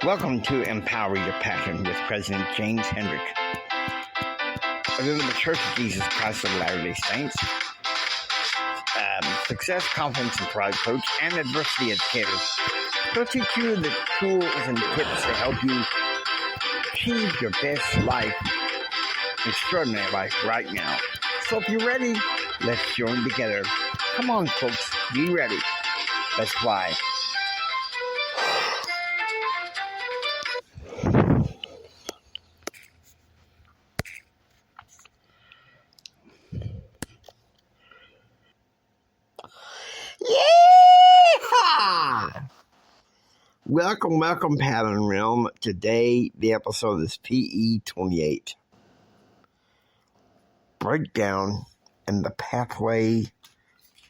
Welcome to Empower Your Passion with President James Hendrick. I live in the Church of Jesus Christ of Latter-day Saints, success, confidence, and pride coach, and adversity educator. He'll teach you the tools and tips to help you achieve your best life, extraordinary life right now. So if you're ready, let's join together. Come on, folks, be ready. Let's fly. Yeah! Welcome, Pattern Realm. Today, the episode is PE 28. Breakdown and the pathway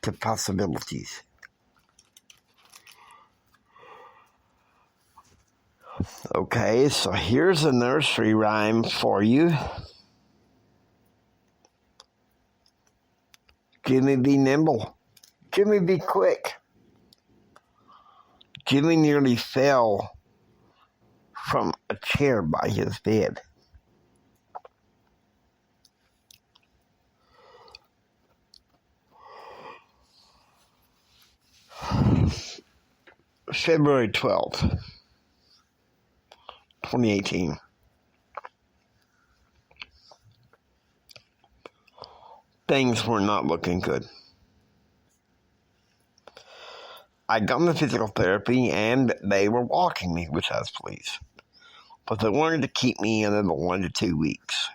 to possibilities. Okay, so here's a nursery rhyme for you. Jimmy be nimble. Jimmy be quick. Jimmy nearly fell from a chair by his bed. February 12th, 2018. Things were not looking good. I'd gone to physical therapy and they were walking me, which I was pleased. But they wanted to keep me in another 1 to 2 weeks.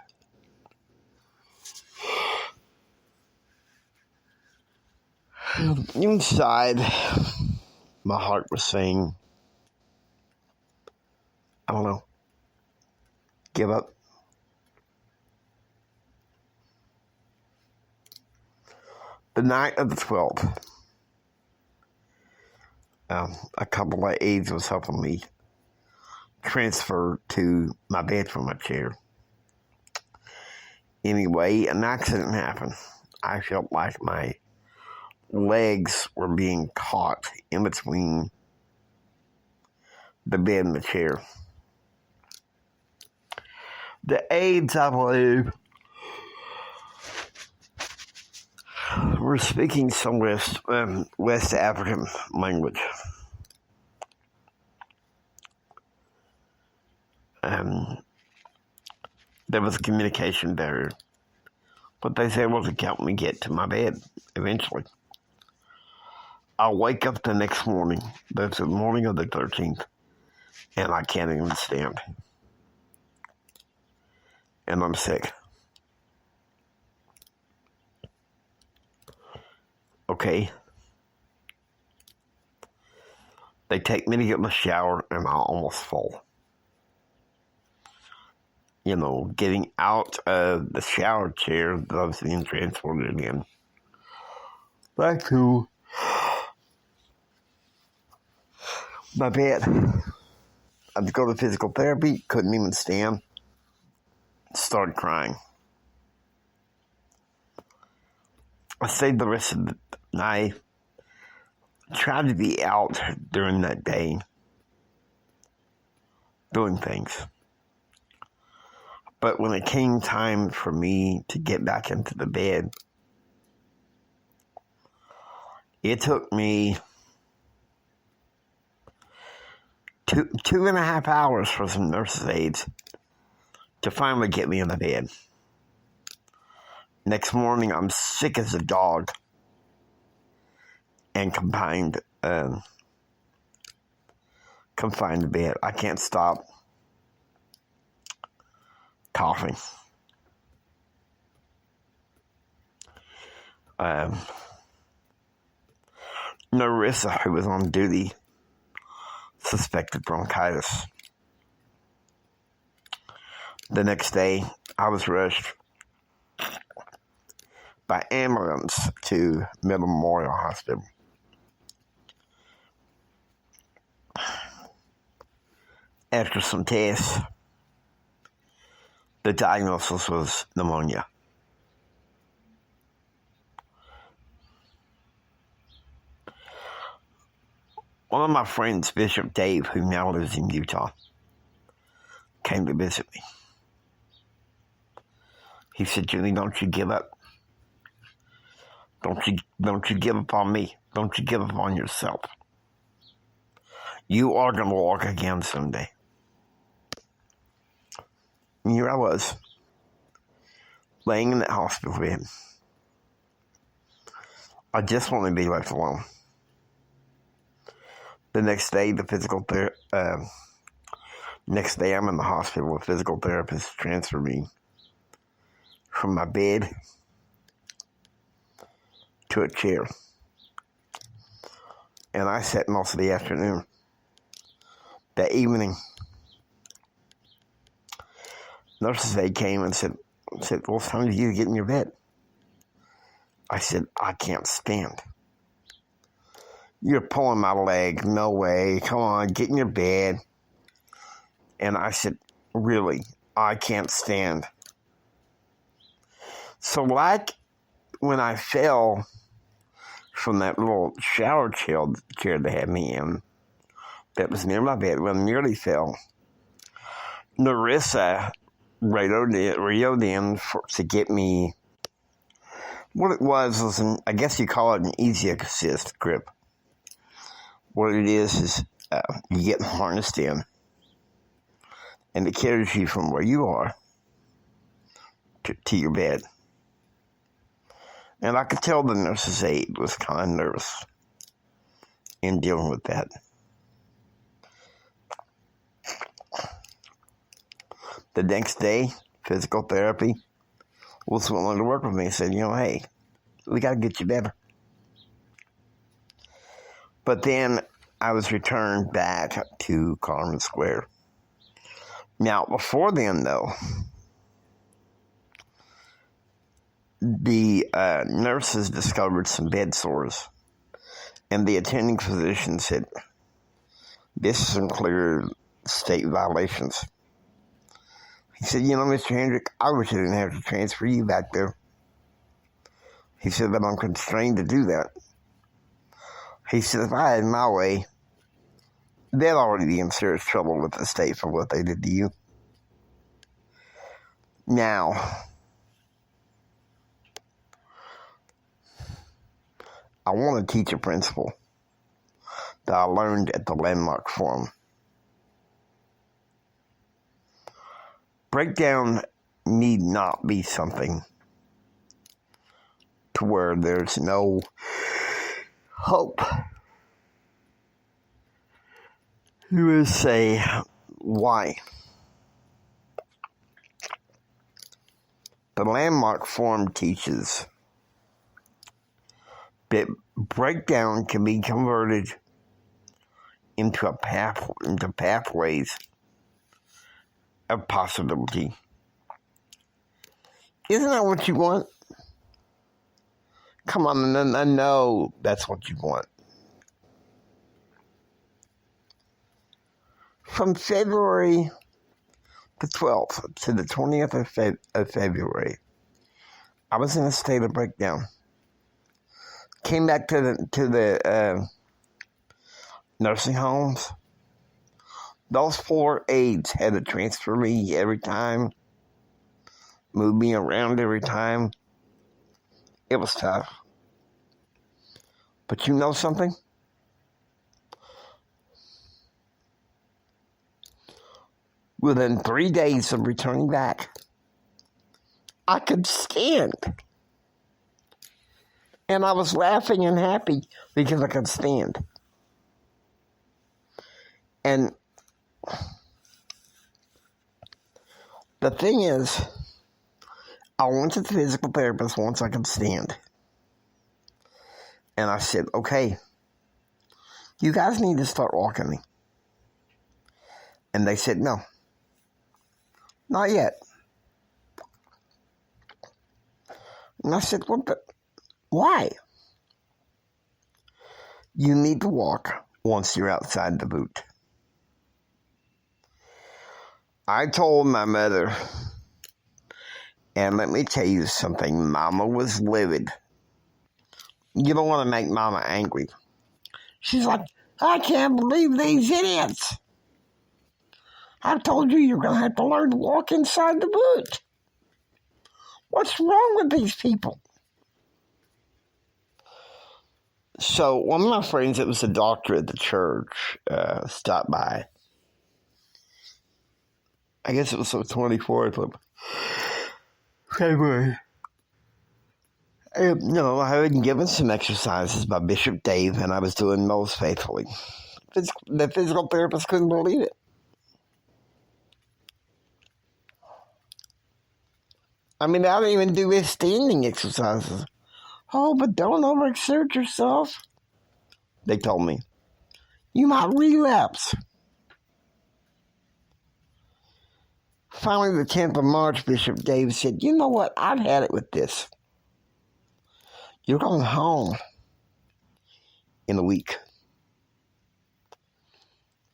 Inside, my heart was saying, I don't know, give up. The night of the 12th, a couple of aides was helping me transfer to my bed from my chair. Anyway, an accident happened. I felt like my legs were being caught in between the bed and the chair. The aides, I believe, were speaking some West African language. There was a communication barrier, but they said, well, to help me get to my bed eventually. I'll wake up the next morning. That's the morning of the 13th, and I can't even stand. And I'm sick. Okay. They take me to get in the shower, and I almost fall. You know, getting out of the shower chair that I was being transported in. Back to my bed. I had to go to physical therapy, couldn't even stand. Started crying. I stayed the rest of the night. Tried to be out during that day, doing things. But when it came time for me to get back into the bed, it took me two and a half hours for some nurses' aides to finally get me in the bed. Next morning, I'm sick as a dog and confined to bed. I can't stop coughing. Narissa, who was on duty, suspected bronchitis. The next day, I was rushed by ambulance to Middle Memorial Hospital. after some tests, the diagnosis was pneumonia. One of my friends, Bishop Dave, who now lives in Utah, came to visit me. He said, "Jimmy, don't you give up. Don't you give up on me. Don't you give up on yourself. You are going to walk again someday." And here I was, laying in that hospital bed. I just wanted to be left alone. The next day, next day I'm in the hospital. A physical therapist transferred me from my bed to a chair. And I sat most of the afternoon. That evening, nurse's aide came and said, "Well, it's time for you to get in your bed." I said, "I can't stand." "You're pulling my leg. No way. Come on, get in your bed." And I said, "Really, I can't stand." So like when I fell from that little shower chair they had me in, that was near my bed, when I nearly fell, Narissa radioed in to get me. What it was I guess you call it an easy assist grip. What it is you get harnessed in, and it carries you from where you are to your bed. And I could tell the nurse's aide was kind of nervous in dealing with that. The next day, physical therapy was willing to work with me and said, "Hey, we got to get you better." But then I was returned back to Carmen Square. Now, before then, though, the nurses discovered some bed sores, and the attending physician said, "This is some clear state violations." He said, "Mr. Hendrick, I wish I didn't have to transfer you back there." He said, "But I'm constrained to do that." He said, "If I had my way, they'd already be in serious trouble with the state for what they did to you." Now, I want to teach a principle that I learned at the Landmark Forum. Breakdown need not be something to where there's no hope. You would say, why? The Landmark Forum teaches that breakdown can be converted into pathways of possibility. Isn't that what you want? Come on, I know that's what you want. From February the 12th to the 20th of February, I was in a state of breakdown. Came back to the nursing homes. Those 4 aides had to transfer me every time, move me around every time. It was tough. But you know something? Within 3 days of returning back, I could stand. And I was laughing and happy because I could stand. And the thing is, I went to the physical therapist once I could stand. And I said, "Okay, you guys need to start walking me." And they said, "No, not yet." And I said, "Why?" "You need to walk once you're outside the boot." I told my mother, and let me tell you something, Mama was livid. You don't want to make Mama angry. She's like, I can't believe these idiots. I told you you're going to have to learn to walk inside the boot. What's wrong with these people? So one of my friends that was a doctor at the church stopped by. I guess it was the 24th of February. No, I had been given some exercises by Bishop Dave, and I was doing most faithfully. The physical therapist couldn't believe it. I mean, I don't even do his standing exercises. Oh, but don't overexert yourself, they told me. You might relapse. Finally, the 10th of March, Bishop Dave said, you know what? I've had it with this. You're going home in a week.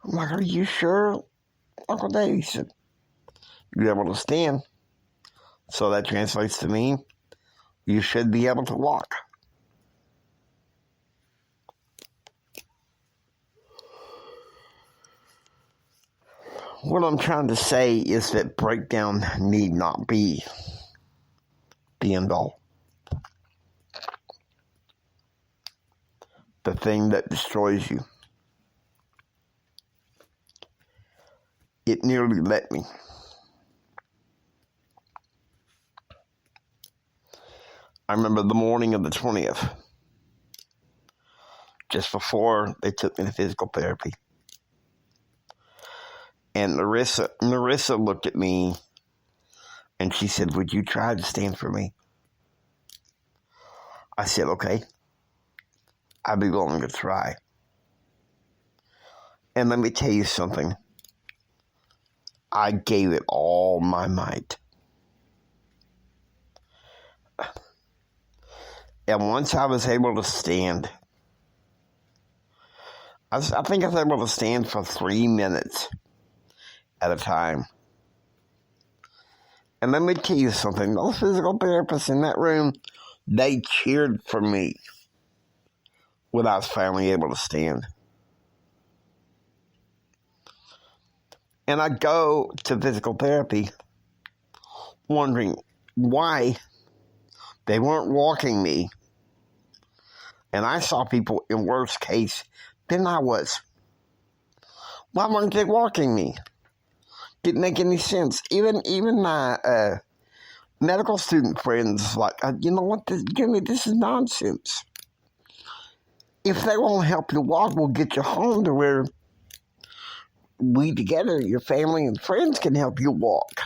I'm like, are you sure, Uncle Dave? He said, you're able to stand. So that translates to me, you should be able to walk. What I'm trying to say is that breakdown need not be the end all. The thing that destroys you. It nearly let me. I remember the morning of the 20th, just before they took me to physical therapy. And Narissa looked at me and she said, would you try to stand for me? I said, okay, I'd be willing to try. And let me tell you something. I gave it all my might. And once I was able to stand, I think I was able to stand for 3 minutes at a time. And let me tell you something. Those physical therapists in that room, they cheered for me when I was finally able to stand. And I go to physical therapy wondering why they weren't walking me. And I saw people in worse case than I was. Why weren't they walking me? Didn't make any sense. Even my medical student friends, like, you know what, Jimmy, this is nonsense. If they won't help you walk, we'll get you home to where we together, your family and friends, can help you walk.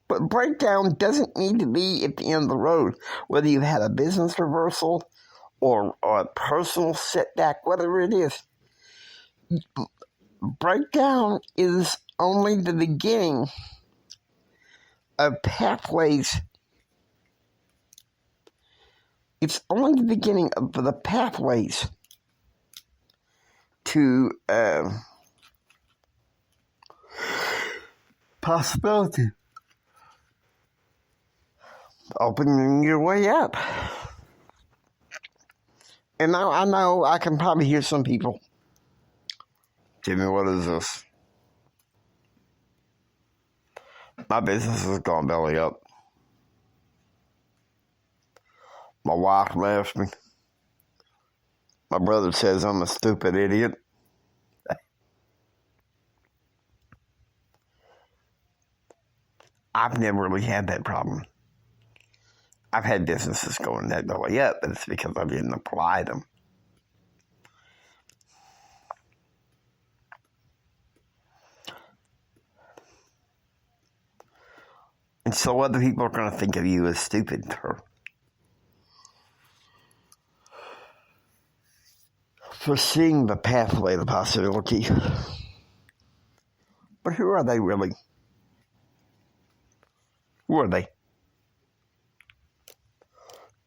But breakdown doesn't need to be at the end of the road. Whether you've had a business reversal or a personal setback, whatever it is. Breakdown is only the beginning of pathways. It's only the beginning of the pathways to possibility. Opening your way up. And now I know I can probably hear some people. Jimmy, what is this? My business has gone belly up. My wife left me. My brother says I'm a stupid idiot. I've never really had that problem. I've had businesses going that belly up, but it's because I didn't apply them. And so other people are going to think of you as stupid for seeing the pathway, the possibility. But who are they really? Who are they?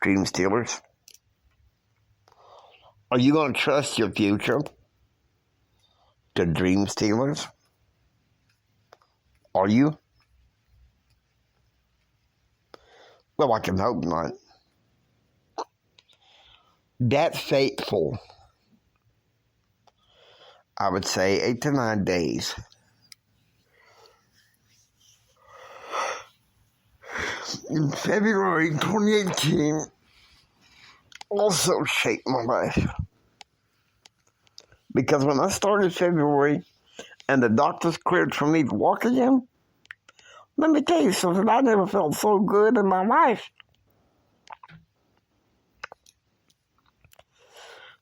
Dream stealers? Are you going to trust your future to dream stealers? Are you? Well, I can hope not. That fateful, I would say 8 to 9 days. In February 2018, also shaped my life. Because when I started February and the doctors cleared for me to walk again, let me tell you something, I never felt so good in my life.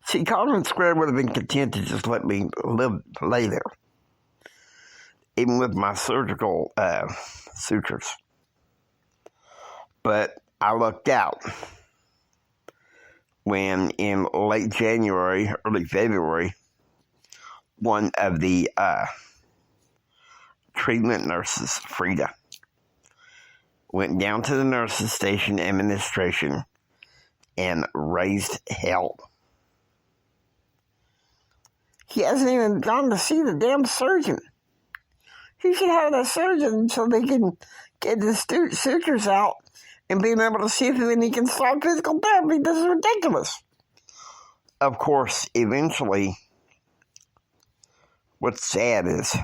See, Carmen Square would have been content to just let me lay there, even with my surgical sutures. But I lucked out when in late January, early February, one of the treatment nurses, Frida, went down to the nurses station administration and raised hell. He hasn't even gone to see the damn surgeon. He should have that surgeon so they can get the sutures out and being able to see if he can start physical therapy. This is ridiculous. Of course, eventually, what's sad is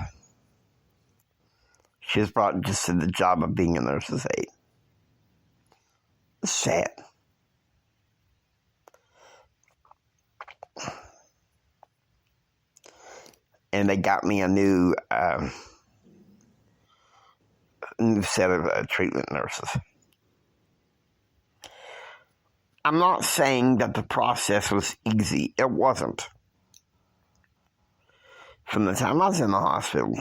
she's brought just to the job of being a nurse's aide. It's sad. And they got me a new set of treatment nurses. I'm not saying that the process was easy. It wasn't. From the time I was in the hospital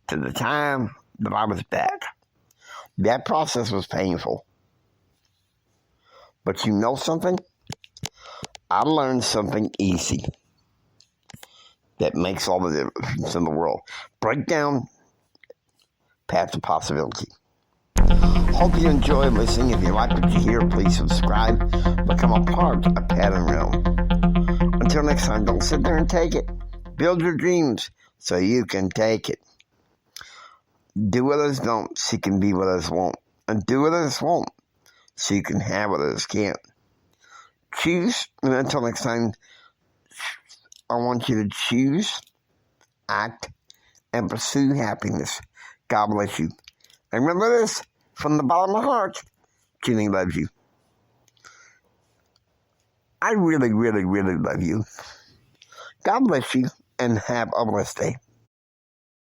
to the time that I was back, that process was painful. But you know something? I learned something easy that makes all the difference in the world. Break down paths of possibility. Hope you enjoy listening. If you like what you hear, please subscribe. Become a part of Pattern Realm. Until next time, don't sit there and take it. Build your dreams so you can take it. Do what others don't so you can be what others won't. And do what others won't so you can have what others can't. Choose, and until next time, I want you to choose, act, and pursue happiness. God bless you. And remember this, from the bottom of my heart, Jenny loves you. I really, really, really love you. God bless you, and have a blessed day.